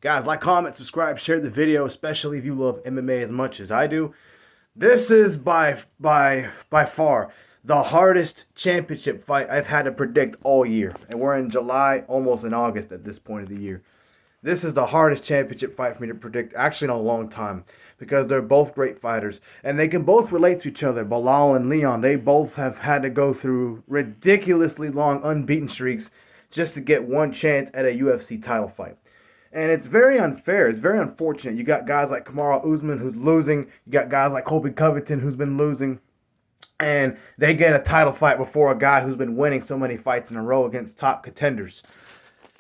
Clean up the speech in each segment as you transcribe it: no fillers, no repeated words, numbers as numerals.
Guys, like, comment, subscribe, share the video, especially if you love MMA as much as I do. This is by far the hardest championship fight I've had to predict all year. And we're in July, almost in August at this point of the year. This is the hardest championship fight for me to predict, actually in a long time, because they're both great fighters and they can both relate to each other. Belal and Leon, they both have had to go through ridiculously long unbeaten streaks just to get one chance at a UFC title fight. And it's very unfair. It's very unfortunate. You got guys like Kamaru Usman who's losing. You got guys like Colby Covington who's been losing. And they get a title fight before a guy who's been winning so many fights in a row against top contenders.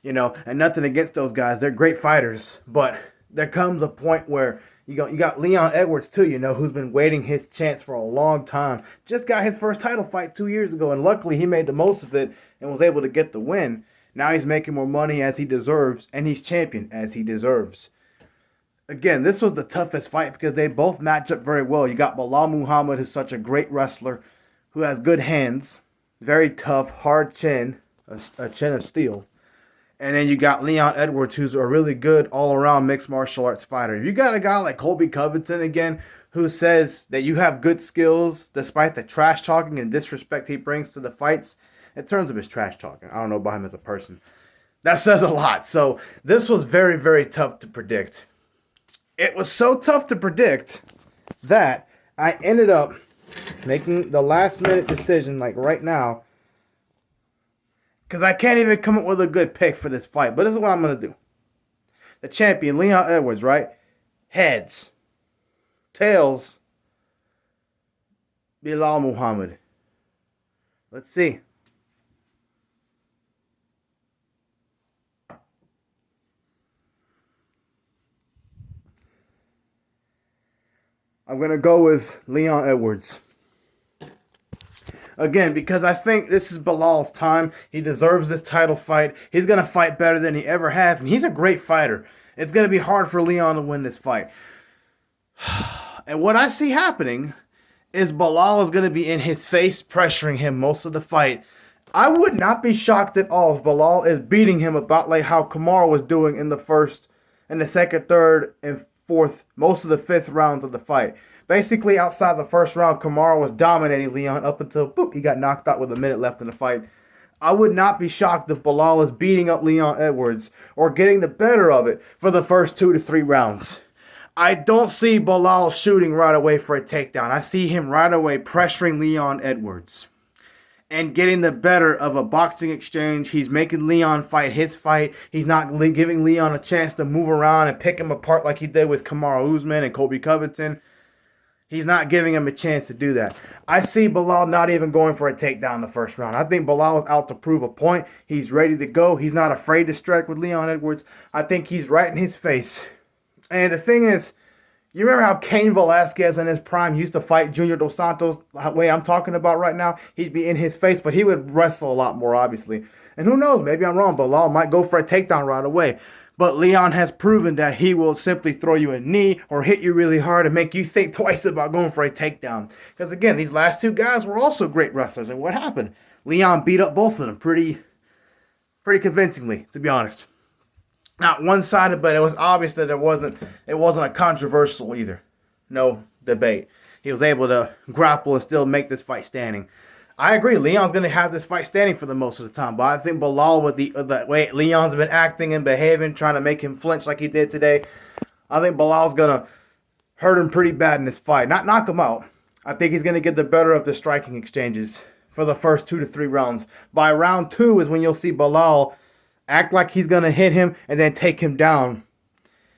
And nothing against those guys. They're great fighters. But there comes a point where you got Leon Edwards too, who's been waiting his chance for a long time. Just got his first title fight 2 years ago. And luckily he made the most of it and was able to get the win. Now he's making more money as he deserves, and he's champion as he deserves. Again, this was the toughest fight because they both match up very well. You got Belal Muhammad, who's such a great wrestler, who has good hands, very tough, hard chin, a chin of steel. And then you got Leon Edwards, who's a really good all-around mixed martial arts fighter. If you got a guy like Colby Covington, again, who says that you have good skills despite the trash talking and disrespect he brings to the fights, in terms of his trash talking, I don't know about him as a person. That says a lot. So this was very, very tough to predict. It was so tough to predict that I ended up making the last minute decision, like right now, because I can't even come up with a good pick for this fight. But this is what I'm going to do. The champion, Leon Edwards, right? Heads. Tails. Belal Muhammad. Let's see. I'm going to go with Leon Edwards. Again, because I think this is Belal's time. He deserves this title fight. He's going to fight better than he ever has, and he's a great fighter. It's going to be hard for Leon to win this fight. And what I see happening is Belal is going to be in his face, pressuring him most of the fight. I would not be shocked at all if Belal is beating him about like how Kamaru was doing in the first, and the second, third, and fourth, most of the fifth rounds of the fight. Basically, outside the first round, Kamaru was dominating Leon up until boop, he got knocked out with a minute left in the fight. I would not be shocked if Belal is beating up Leon Edwards or getting the better of it for the first 2 to 3 rounds. I don't see Belal shooting right away for a takedown. I see him right away pressuring Leon Edwards and getting the better of a boxing exchange. He's making Leon fight his fight. He's not giving Leon a chance to move around and pick him apart like he did with Kamaru Usman and Colby Covington. He's not giving him a chance to do that. I see Belal not even going for a takedown in the first round. I think Belal is out to prove a point. He's ready to go. He's not afraid to strike with Leon Edwards. I think he's right in his face. And the thing is, you remember how Cain Velasquez in his prime used to fight Junior Dos Santos the way I'm talking about right now? He'd be in his face, but he would wrestle a lot more, obviously. And who knows, maybe I'm wrong. Belal might go for a takedown right away. But Leon has proven that he will simply throw you a knee or hit you really hard and make you think twice about going for a takedown. Because again, these last two guys were also great wrestlers. And what happened? Leon beat up both of them pretty convincingly, to be honest. Not one-sided, but it was obvious that it wasn't a controversial either. No debate. He was able to grapple and still make this fight standing. I agree, Leon's going to have this fight standing for the most of the time, but I think Belal, with the way Leon's been acting and behaving, trying to make him flinch like he did today, I think Belal's going to hurt him pretty bad in this fight. Not knock him out. I think he's going to get the better of the striking exchanges for the first 2 to 3 rounds. By round 2 is when you'll see Belal act like he's going to hit him and then take him down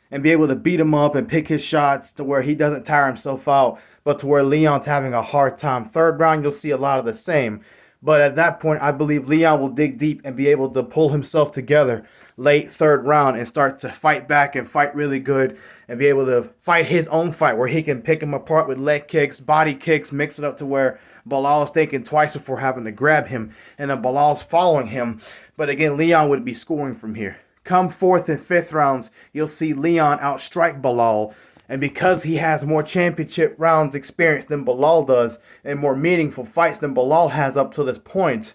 and be able to beat him up and pick his shots to where he doesn't tire himself out, but to where Leon's having a hard time. Third round, you'll see a lot of the same. But at that point, I believe Leon will dig deep and be able to pull himself together late third round and start to fight back and fight really good and be able to fight his own fight where he can pick him apart with leg kicks, body kicks, mix it up to where Belal is thinking twice before having to grab him, and then Belal's following him. But again, Leon would be scoring from here. Come fourth and fifth rounds, you'll see Leon outstrike Belal. And because he has more championship rounds experience than Belal does, and more meaningful fights than Belal has up to this point,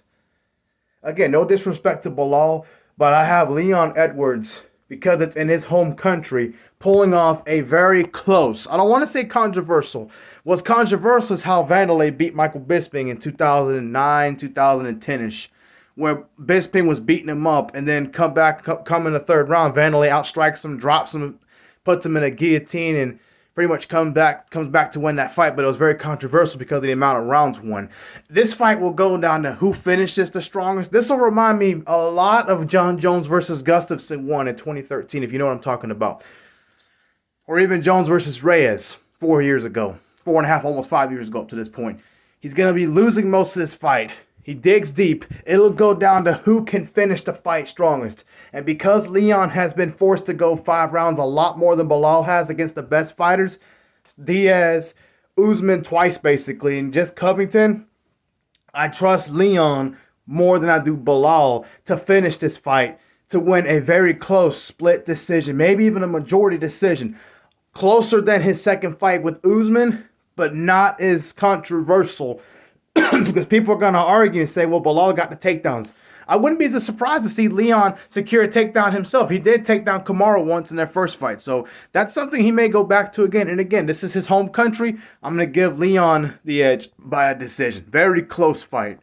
again, no disrespect to Belal, but I have Leon Edwards because it's in his home country, pulling off a very close, I don't want to say controversial. What's controversial is how Vanderlei beat Michael Bisping in 2009, 2010-ish, where Bisping was beating him up and then come in the third round. Vanderlei outstrikes him, drops him, puts him in a guillotine, and pretty much comes back to win that fight. But it was very controversial because of the amount of rounds won. This fight will go down to who finishes the strongest. This will remind me a lot of John Jones versus Gustafsson 1 in 2013, if you know what I'm talking about. Or even Jones versus Reyes 4 years ago. 4.5, almost 5 years ago up to this point. He's going to be losing most of this fight. He digs deep. It'll go down to who can finish the fight strongest. And because Leon has been forced to go 5 rounds a lot more than Belal has against the best fighters, Diaz, Usman twice basically, and just Covington, I trust Leon more than I do Belal to finish this fight, to win a very close split decision, maybe even a majority decision. Closer than his second fight with Usman, but not as controversial because people are going to argue and say, well, Belal got the takedowns. I wouldn't be surprised to see Leon secure a takedown himself. He did take down Kamaru once in their first fight. So that's something he may go back to again. And again, this is his home country. I'm going to give Leon the edge by a decision. Very close fight.